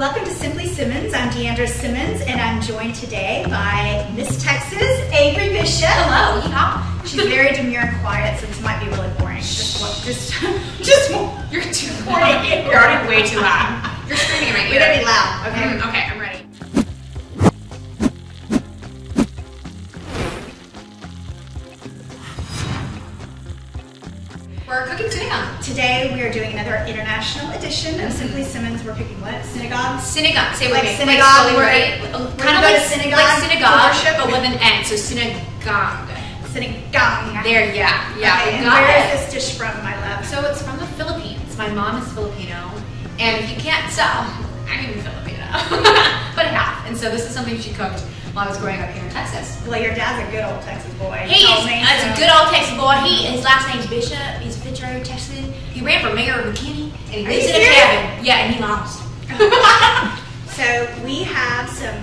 Welcome to Simply Simmons. I'm Deandra Simmons, and I'm joined today by Miss Texas, Averie Bishop. Hello, yeehaw. She's very demure and quiet, so this might be really boring. You're too quiet. You're already way too loud. You're screaming in my ear. We gotta be loud, okay? Okay, I'm ready. We're cooking sinigang. Today we are doing another international edition of Simply Simmons. We're cooking what? Sinigang? Sinigang. Say it with Like me. synagogue. Kind of like synagogue, but with an N. So sinigang. Sinigang. There, yeah. Okay, and where is this dish from, my love? So it's from the Philippines. My mom is Filipino, and if you can't tell, I'm even Filipino, but half. And so this is something she cooked while I was growing up here in Texas. Well, your dad's a good old Texas boy. He's a good old Texas boy. His last name's Bishop. He's a Fil-choice, Texas. He ran for mayor of McKinney, and he lives in a cabin. Yeah, and he lost. So we have some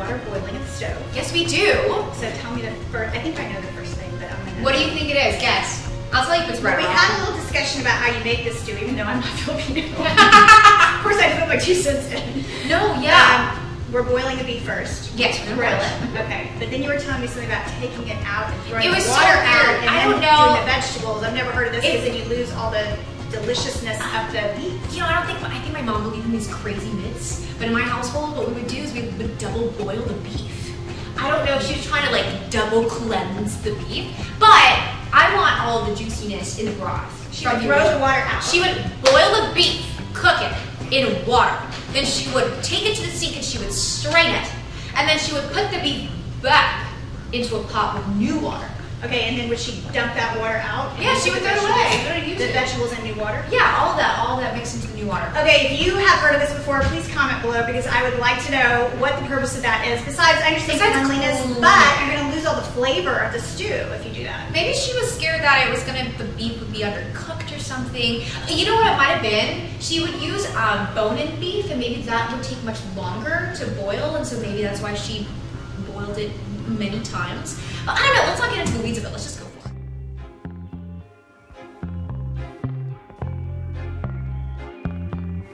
water boiling at the stove. Yes, we do. So tell me the first. I think I know the first thing, but I'm gonna. What do you think it is? Guess. I'll tell you if it's right or We wrong. had a little discussion about how you make this stew, even though I'm not Filipino. Of course, I put my 2 cents in. No, yeah. We're boiling the beef first. Yes, we're gonna boil it. Okay, but then you were telling me something about taking it out and throwing It was the water so out weird. and I then don't know. doing the vegetables. I've never heard of this because then you lose all the deliciousness of the beef. You know, I think my mom believed in these crazy myths, but in my household, what we would do is we would double boil the beef. I don't know if she was trying to like double cleanse the beef, but I want all the juiciness in the broth. She would throw the water out. She would boil the beef, cook it in water. Then she would take it to the sink and she would strain it. And then she would put the beef back into a pot with new water. Okay, and then would she dump that water out? Yeah, she would throw it away. The vegetables in new water? Yeah, all that mixed into the new water. Okay, if you have heard of this before, please comment below because I would like to know what the purpose of that is. Besides, I understand cleanliness, but you're going to lose all the flavor of the stew if you do that. Maybe she was scared that the beef would be undercooked or something. You know what it might have been? She would use bone-in beef, and maybe that would take much longer to boil, and so maybe that's why she boiled it many times. But I don't know, let's not get into the weeds of it, let's just go for it.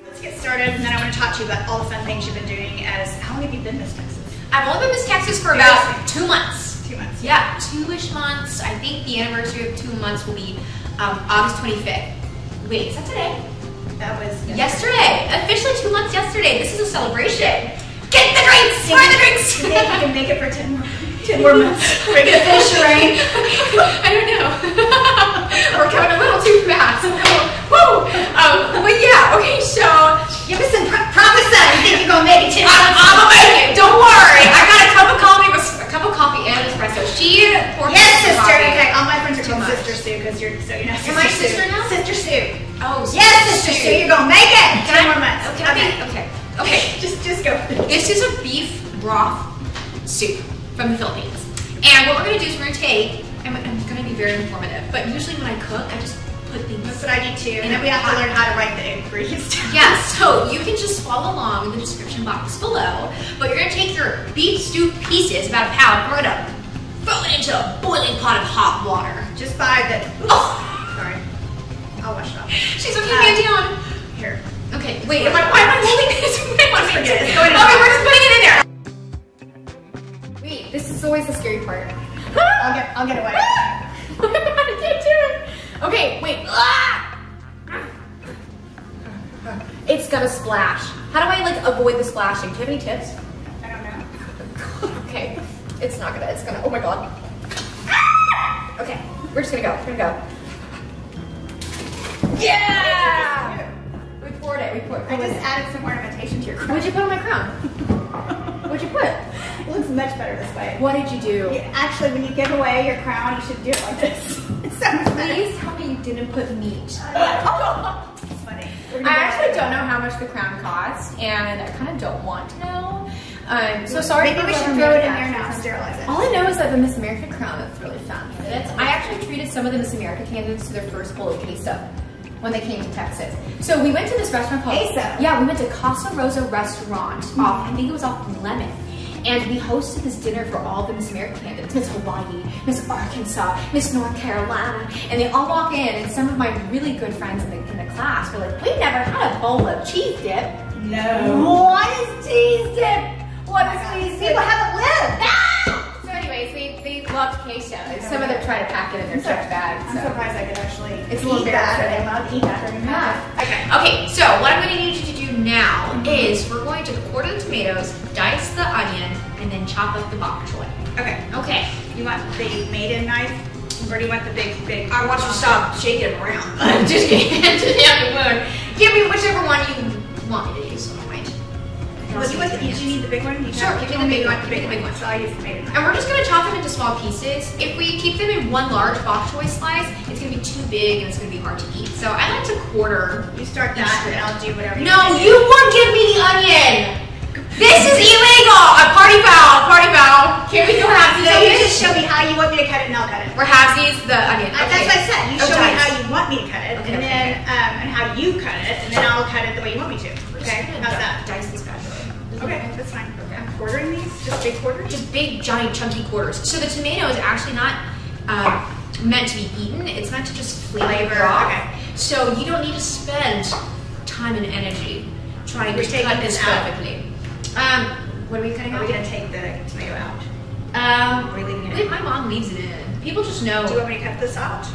Let's get started, and then I want to talk to you about all the fun things you've been doing as, how long have you been Miss Texas? I've only been Miss Texas for about 2 months. 2 months. Yeah, 2-ish months. I think the anniversary of 2 months will be August 25th. Wait, is that today? That was yesterday. Officially 2 months yesterday. This is a celebration. Get the drinks! Pour the drinks! You think you can make it for 10 more months? We're going to finish the rain? I don't know. We're coming a little too fast. Woo! But yeah, okay, so give us some prophesy. You think you're going to make it 10 months? I'm gonna make it. Don't worry. I got a cup of coffee and espresso. She poured yes, sister. coffee. Okay, all my friends are called Sister Sue because you're not Sister Am I Sue. sister now? Sister Sue. Oh, yes, Sister Sue. You're going to make it. 10 more months. Okay. Just go. This is a beef broth soup from the Philippines. And what we're going to do is we're going to take, I'm going to be very informative, but usually when I cook, I just put things. That's what I do too. And then we have to learn how to write the ingredients down. Yeah, so you can just follow along in the description box below, but you're going to take your beef stew pieces, about a pound, and we're going to throw it into a boiling pot of hot water. Just by the, sorry. I'll wash it off. She's okay, man down. Here. Okay, wait, why am I holding this? Forget it. Okay, we're just putting it in there. Wait, this is always the scary part. I'll get away. I can't do it. Okay, wait. It's gonna splash. How do I like avoid the splashing? Do you have any tips? I don't know. Okay, it's gonna, oh my God. Okay, we're just gonna go, Yeah! We poured it. I just added some ornamentation to your crown. What'd you put on my crown? What'd you put? It looks much better this way. What did you do? Actually, when you give away your crown, you should do it like this. It's so much better. Please tell me you didn't put meat. It's funny. I actually don't know how much the crown costs, and I kind of don't want to know. So sorry. Maybe we should throw it in there now and sterilize it. All I know is that the Miss America crown is really fun candidates. I actually treated some of the Miss America candidates to their first bowl of queso when they came to Texas. So we went to this restaurant called queso. Yeah, we went to Casa Rosa restaurant off, I think it was off Lemon. And we hosted this dinner for all the Miss America candidates, Miss Hawaii, Miss Arkansas, Miss North Carolina, and they all walk in, and some of my really good friends in the class were like, we never had a bowl of cheese dip. No. What? try to pack it in their checked bag. I'm surprised I could actually it's a little eat that. Are they embarrassing. allowed to eat that during the Okay. Okay, so what I'm going to need you to do now is we're going to quarter the tomatoes, dice the onion, and then chop up the bok choy. Okay. Okay. You want the maiden knife, or do you want the big? I want you to stop shaking it around. I'm just kidding. Give me whichever one you want me to use. Well, do you need the big one? Sure, give me the big one. So I use the maiden knife. And we're just going to chop them into small pieces. If we keep them in one large bok choy slice, it's going to be too big and it's going to be hard to eat. So I like to quarter. You start that and I'll do whatever you want. No, you won't give me the onion! This is illegal! A party foul! Party foul! Can we go halvesies? So you just show me how you want me to cut it and I'll cut it. We're halvesies, the onion. Okay. That's what I said. You show me how you want me to cut it, okay, and then and how you cut it, and then I'll cut it the way you want me to. Okay? How's that? Dice these bad boys. Okay, that's fine. Okay. I'm quartering these, just big quarters? Just big, giant, chunky quarters. So the tomato is actually not meant to be eaten. It's meant to just flavor. Okay. So you don't need to spend time and energy trying to cut this perfectly. What are we cutting out? Are we going to take the tomato out? Are we leaving it in? My mom leaves it in. People just know. Do you want me to cut this out?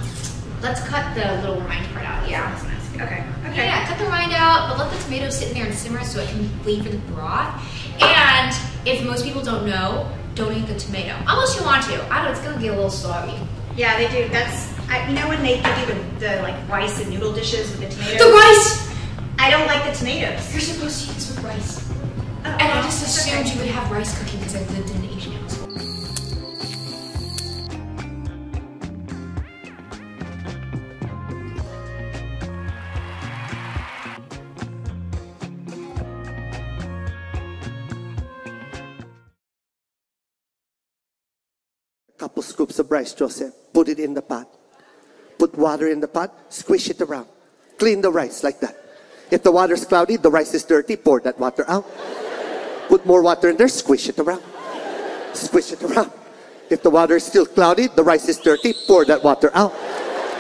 Let's cut the little rind part out. Yeah. That's nice. Okay. Okay. Yeah, cut the rind out, but let the tomato sit in there and simmer so it can flavor the broth. And if most people don't know, don't eat the tomato. Unless you want to. I don't know, it's gonna get a little soggy. Yeah, they do. You know when they do the like rice and noodle dishes with the tomatoes? The rice! I don't like the tomatoes. You're supposed to eat this with rice. And I just assumed you would have rice cooking because I lived in an Asian household. Couple scoops of rice, Joseph. Put it in the pot. Put water in the pot. Squish it around. Clean the rice like that. If the water's cloudy, the rice is dirty, pour that water out. Put more water in there. Squish it around. Squish it around. If the water is still cloudy, the rice is dirty, pour that water out.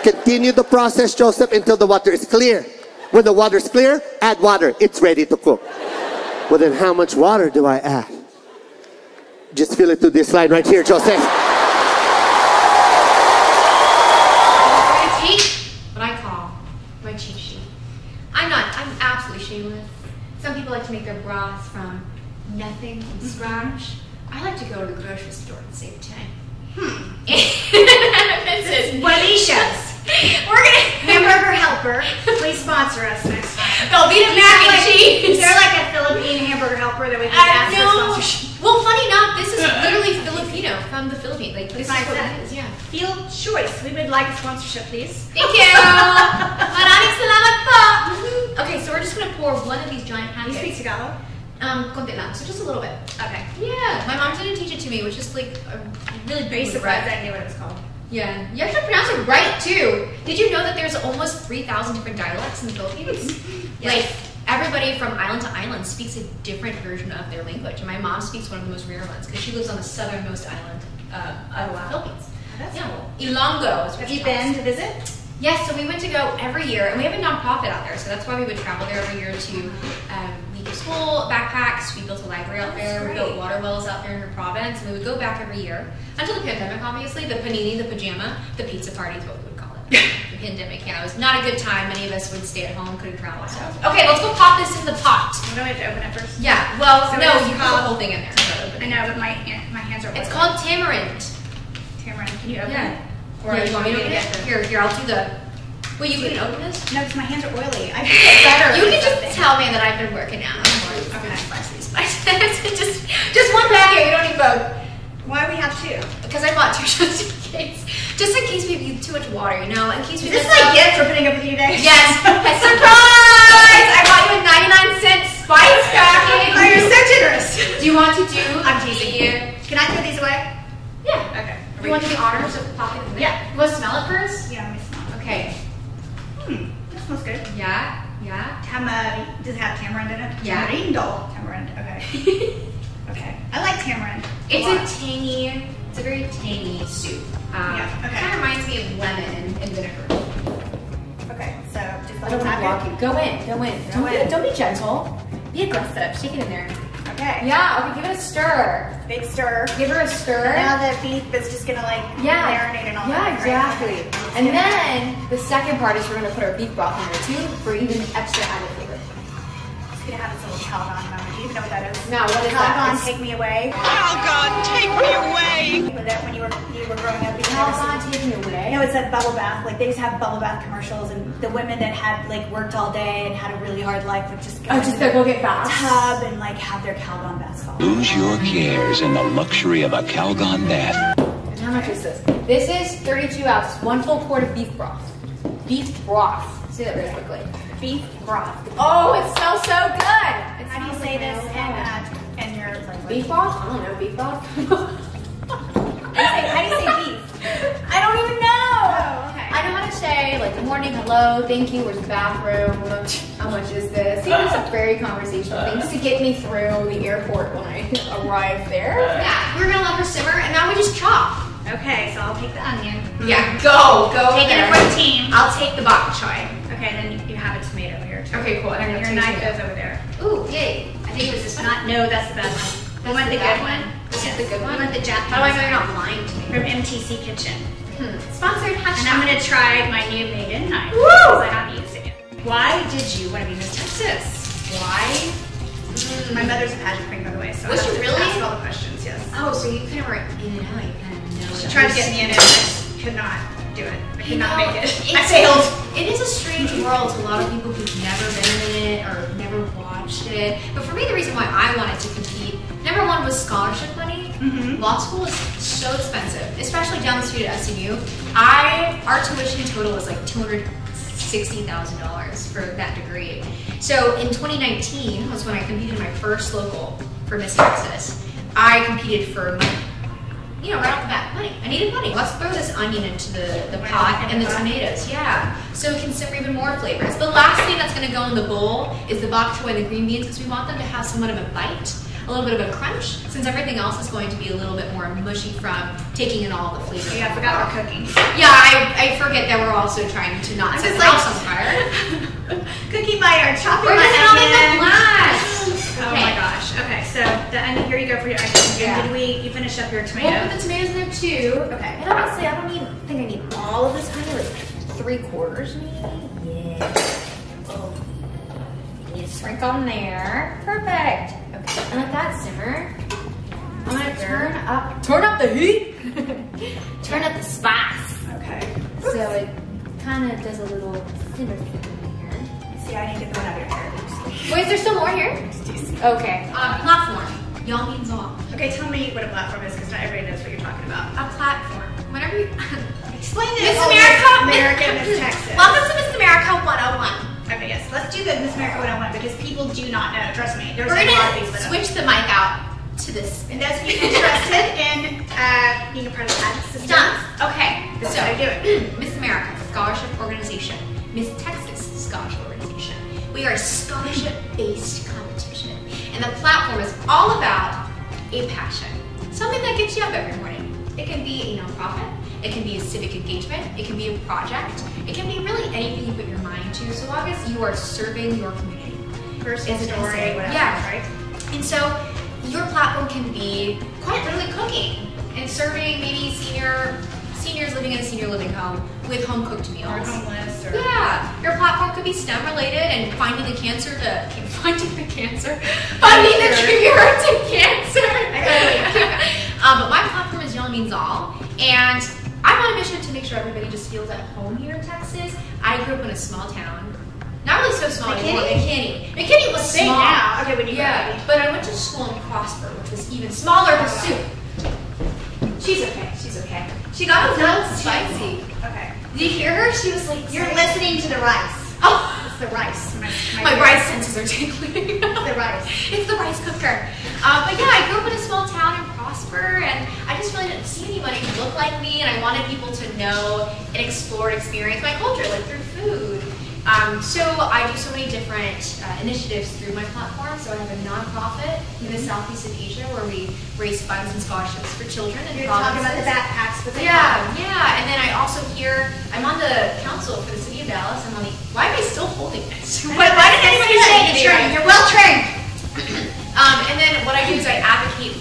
Continue the process, Joseph, until the water is clear. When the water is clear, add water. It's ready to cook. Well, then how much water do I add? Just fill it to this line right here, Joseph. What I call my cheat sheet. I'm absolutely shameless. Some people like to make their broths from nothing, from scratch. I like to go to the grocery store and save time. This is Juanicia's. We're gonna Hamburger Helper. Please sponsor us next time. They'll be the mac and cheese. Is there like a Philippine hamburger helper that we can ask for sponsorship? Well, funny enough, this is literally Filipino from the Philippines. Like this is what it is. Yeah. Fil-choice. We would like a sponsorship, please. Thank you. Maraming salamat po. Okay, so we're just gonna pour one of these giant pancakes. You speak Tagalog? Konti lang, so just a little bit. Okay. Yeah, my mom didn't teach it to me, which is like a really big surprised I knew what it was called. Yeah, you have to pronounce it right too. Did you know that there's almost 3,000 different dialects in the Philippines? Yes. Like everybody from island to island speaks a different version of their language, and my mom speaks one of the most rare ones because she lives on the southernmost island of the Philippines. That's cool. Ilonggo is what Have you been to visit? Yes, so we went to go every year, and we have a nonprofit out there, so that's why we would travel there every year to week of school, backpacks. We built a library out there, we built water wells out there in the province, and we would go back every year. Until the pandemic, obviously, the panini, the pajama, the pizza party is what we would call it. The pandemic, yeah, it was not a good time. Many of us would stay at home, couldn't travel, so. Okay, let's go pop this in the pot. Don't we have to open it first? Yeah, well, so no, you put the whole thing in there. I know, but my hands are wet. It's called tamarind. Tamarind, can you open it? Or you want me to open it? Here, I'll do the... Wait, you couldn't open this? No, because my hands are oily. I think it's better. You can just tell me that I've been working out. Okay. just one packet. You don't need both. Why do we have two? Because I bought two just in case. Just in case we use too much water, you know? In case we Is this my gift for putting up with you today? Yes. Surprise! I bought you a 99-cent spice packet. Oh, you're so generous. Do you want to do... I'm teasing you. Can I throw these away? Yeah. Okay. Do you want to do the honors of pocket? Yeah. You want to smell it first? Yeah, let me smell it. Okay. That smells good. Yeah. Does it have tamarind in it? Yeah. Tamarind. Okay. Okay. I like tamarind. It's a very tangy soup. Yeah. Okay. Kind of reminds me of lemon and vinegar. Okay. So just I don't want to block you. Go in. Go in. Don't be gentle. Be aggressive. Shake it in there. Okay. Yeah, okay, give it a stir. Big stir. Give her a stir. Now the beef is just gonna like marinate and all that. Exactly. Right? And then the second part is we're gonna put our beef broth in there too for even extra added flavor. It's gonna have its little Calgon moment. Do you even know what that is? No, what is Calgon, that? take me away. Calgon, take me away. With that when you were growing up. Calgon, take me away. No, it's a bubble bath. Like they used to have bubble bath commercials, and the women that had like worked all day and had a really hard life would just go go get baths. tub and like have their Calgon baths. Lose your cares in the luxury of a Calgon bath. And how much is this? This is 32 ounces, 1 full quart of beef broth. Beef broth. Say that very quickly. Beef broth. Oh, it smells so good. How do you say this in your language? Beef broth? I don't know, beef broth. How do you say beef? I don't even know. Oh, okay. I know how to say like good morning, hello, thank you, where's the bathroom, how much is this? These are some very conversational things to get me through the airport when I arrive there. Yeah, we're gonna let her simmer and now we just chop. Okay, so I'll take the onion. Yeah, go. Take it for the team. I'll take the bok choy. Okay, then you have a tomato here too. Okay, cool. And your knife goes over there. Ooh, yay. I think it was this one. No, that's the best one. You want the good one? This is the good one? You want the Japanese How do I know you're not lying to me? from MTC Kitchen. Sponsored And I'm gonna try my new made-in knife. Woo! Because I haven't used it yet. Why did you want to be Miss Texas? Why? My mother's a pageant queen, by the way, so Was I have she to really? ask all the questions, yes. Oh, so you kind of were in and out. You kind of know. She tried to get me in it, but could not do it. I could not make it. I It's- failed. It is a strange world to a lot of people who've never been in it or never watched it. But for me, the reason why I wanted to compete, number one was scholarship money. Law school is so expensive, especially down the street at SMU. Our tuition total was like $260,000 for that degree. So in 2019 was when I competed in my first local for Miss Texas. I competed for money. You know, right off the bat, money. I needed money. Let's throw this onion into the pot and the tomatoes, yeah. So it can simmer even more flavors. The last thing that's gonna go in the bowl is the bok choy and the green beans because we want them to have somewhat of a bite, a little bit of a crunch, since everything else is going to be a little bit more mushy from taking in all the flavors. Yeah, I forgot we're cooking. Yeah, I forget that we're also trying to not set the house on fire. Cookie biter, chopping We're my just having onion. the blast. Oh my gosh. Okay, so the onion, here you go for your onion. Yeah. You finish up your We'll tomato? put the tomatoes in there too. Okay. And honestly, I don't think I need all of this onion, like 3/4 maybe. Yeah. Oh. You sprinkle on there. Perfect. Okay. And let that simmer. I'm gonna turn up the heat. Turn up the spice. Okay. So it kind of does a little simmer thing here. See, I need to get the one out of your hair. Wait, is there still more here? Okay. Platform. Y'all means all. Okay, tell me what a platform is, because not everybody knows what you're talking about. A platform. Whenever you Explain this. Miss America, American Miss Texas. Welcome to Miss America 101. Okay, yes. Let's do the Miss America 101 because people do not know. Trust me. There's We're a lot of gonna people that don't. switch the mic out to this. And those of you interested in being a part of the pageant system, Done. Okay. this is So how you do it. Miss America Scholarship Organization, Miss Texas Scholarship Organization. We are a scholarship-based competition, and the platform is all about a passion, something that gets you up every morning. It can be a nonprofit, it can be a civic engagement, it can be a project, it can be really anything you put your mind to, so long as you are serving your community. Personal It's story, insane. whatever, Yeah. right? And so your platform can be quite literally cooking and serving maybe seniors living in a senior living home with home cooked meals. Or homeless, or Yeah, your platform could be STEM related and finding the cure to cancer. But my platform is Y'all Means All, and I'm on a mission to make sure everybody just feels at home here in Texas. I grew up in a small town. Not really so small anymore. McKinney was big small. now. Okay, when you Yeah, grew up. but I went to school in Prosper, which was even smaller pursuit. She's okay. She's okay. She got a little spicy. Okay. Did you hear her? She was like, You're listening to the rice. Oh, It's the rice. my rice senses are tingling. The rice. It's the rice cooker. But yeah, I grew up in a small town in Prosper, and I just really didn't see anybody who looked like me, and I wanted people to know and explore and experience my culture, like through food. So I do so many different initiatives through my platform. So I have a nonprofit in the Southeast of Asia where we raise funds and scholarships for children in You're provinces. talking about the backpacks with the Yeah. And then I also I'm on the council for the city of Dallas. Why am I still holding this? Why did anybody say it? You're well trained. And then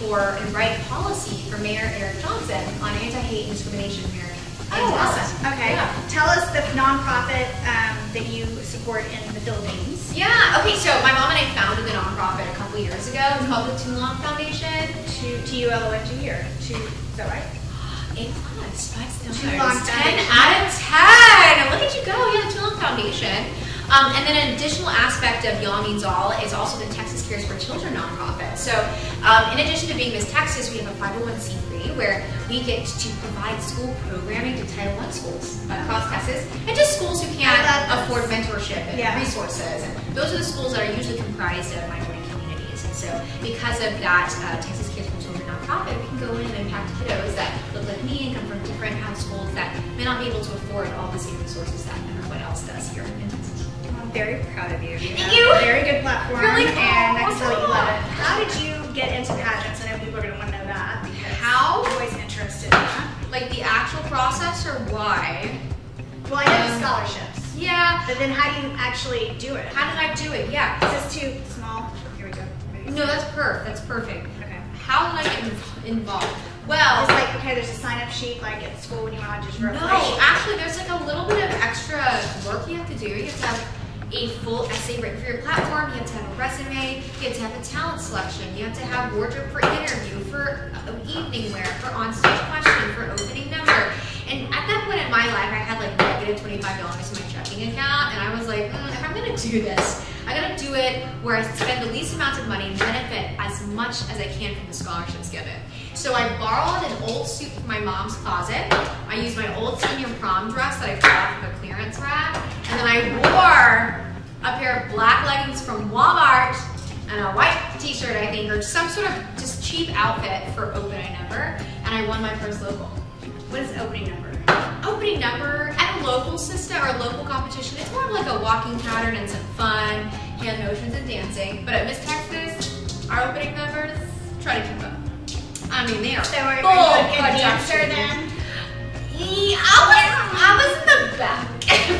for and write policy for Mayor Eric Johnson on anti-hate and discrimination here. Oh, awesome. Okay. Yeah. Tell us the nonprofit that you support in the Philippines. Yeah. Okay. So my mom and I founded the nonprofit a couple years ago. It's called the Tulong Foundation. Tulong or is that right? A+, 5 stars. Tulong 10 out of 10. Look at you go. Yeah, the Tulong Foundation. And then an additional aspect of Y'all Means All is also the Texas Cares for Children nonprofit. So in addition to being Miss Texas, we have a 501c3 where we get to provide school programming to Title I schools across Texas, and just schools who can't afford mentorship and resources. And those are the schools that are usually comprised of minority communities. And so because of that Texas Cares for Children nonprofit, we can go in and impact kiddos that look like me and come from different households that may not be able to afford all the same resources that everyone else does here in Texas. I'm very proud of you. Thank you. A very good platform, Really cool. and I can tell you love it. How did you get into pageants? I know people are going to want to know that because How? I'm always interested in that. Like the actual process or why? Well, I know the scholarships. Yeah. But then how do you actually do it? How did I do it? Yeah. Is this too small? Here we go. No, that's perfect. That's perfect. Okay. How did I get involved? Well, It's like, okay, there's a sign-up sheet like at school when you want to just no, actually there's like a little bit of extra work you have to do. You have to have a full essay written for your platform, you have to have a resume, you have to have a talent selection, you have to have wardrobe for interview, for evening wear, for on-stage question, for opening number. And at that point in my life, I had like negative $25 in my checking account, and I was like, if I'm gonna do this, I gotta do it where I spend the least amount of money and benefit as much as I can from the scholarships given. So I borrowed an old suit from my mom's closet. I used my old senior prom dress that I got off of a clearance rack. And then I wore a pair of black leggings from Walmart and a white t-shirt, I think, or some sort of just cheap outfit for opening number. And I won my first local. What is opening number? Opening number at a local system or local competition, it's more of like a walking pattern and some fun, hand motions and dancing. But at Miss Texas, our opening numbers, try to keep up. I mean, they are So are full you a good production. dancer then? I was in the back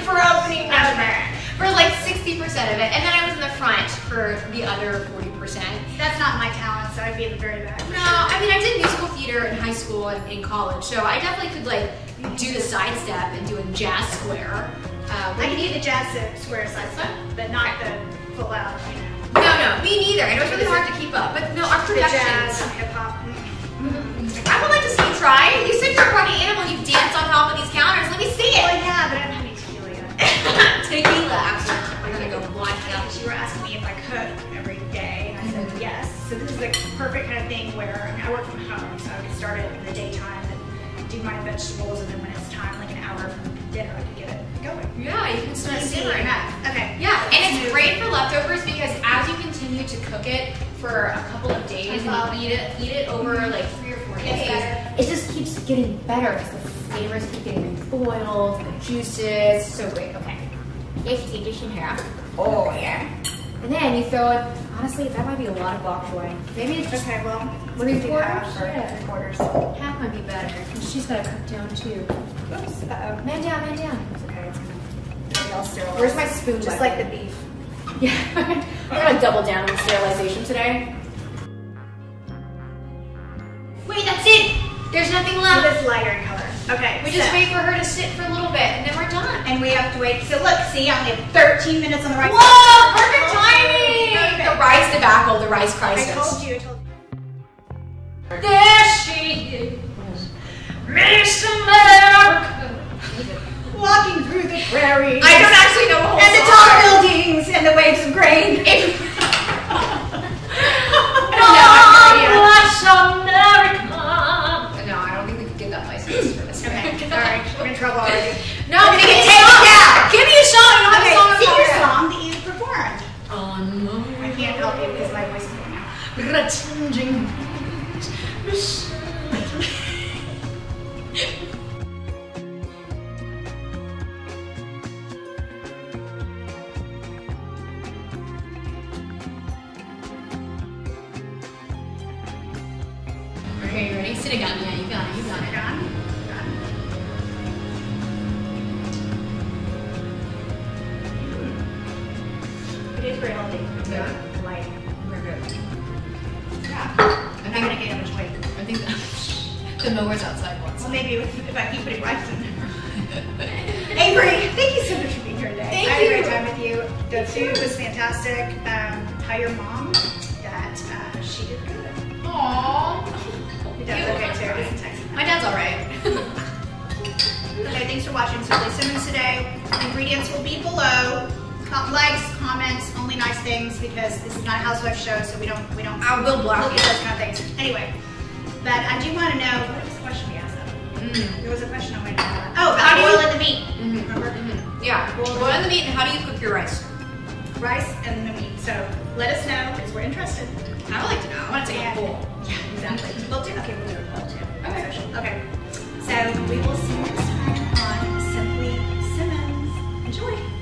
for opening number for like 60% of it, and then I was in the front for the other 40%. That's not my talent, so I'd be in the very back. No, I mean I did musical theater in high school and in college, so I definitely could like do the side step and do a jazz square. I can do the jazz square side step, but not the full out, you know. No, me neither. I know it's really hard to keep up, but no, our The jazz, productions. hip hop. I would like to see you try. You said you're a party animal. You dance on top of these counters. Let me see Well, it. yeah, but I don't have any tequila yet. Tequila. We're gonna go blind out. You were asking me if I could every day, and I said yes. So this is the perfect kind of thing where I work from home, so I could start it in the daytime and do my vegetables, and then when it's time, like an hour from dinner, I could get it going. Yeah, you can start Easy simmering. enough. Okay. Yeah, and it's great for leftovers because as you continue to cook it for a couple of days and you eat it over like 3 or 4 days, it just keeps getting better because the flavors keep getting boiled, the juices, so great. Okay, you have to take this in half. Oh yeah. And then you throw it, honestly, that might be a lot of bok choy. Maybe it's just, Okay, well, what do you think? half or 3/4. Half might be better because she's got to cook down too. Oops, uh-oh. Man down, man down. It's okay, it's gonna be all sterilized. Where's my spoon? Just by like the the way? beef. Yeah, we're gonna double down on sterilization today. Wait, that's it! There's nothing It left. is lighter in color. Okay, We just so- wait for her to sit for a little bit and then we're done. And we have to wait. So look, see, I only have 13 minutes on the right Whoa, perfect timing! Perfect. The rice debacle, the rice crisis. I told you. There she is, Miss America. Walking through the prairies. I don't actually know the whole And the song. tall buildings and the waves of grain. No, I don't think we could get that license for this. Okay, sorry, we're in trouble already. No, I'm gonna get taken down. Give me a song. You know what Okay, the song I'm sing your talking about. song that you performed. Oh no. I can't help you because my voice is going out. Okay, you ready? Sinigang. Yeah, you got it. You got it. Done? It is very healthy. Yeah. Light. We're good. Yeah. And I'm gonna gain much weight. I think the mower's outside once. Well, maybe if I keep putting rice in there. Avery, thank you so much for being here today. Thank I had a you. great time with you. The food was fantastic. Tell your mom that she did good. Aww. Your dad's okay too. He doesn't text me. My dad's alright. Okay, thanks for watching Simply Simmons today. Ingredients will be below. Likes, comments, only nice things because this is not a housewife show, so we don't. I will block look you. at those kind of things. Anyway, but I do want to know what was the question we asked though? There was a question I wanted to know. Oh, How about do you- boiling the meat. Remember? Yeah. Boil the meat, and how do you cook your rice? Rice and the meat. So let us know because we're interested. I would like to know. I want to take a poll. Yeah, exactly. We'll do. Okay, we'll do a poll too. Okay. Okay. So we will see you next time on Simply Simmons. Enjoy.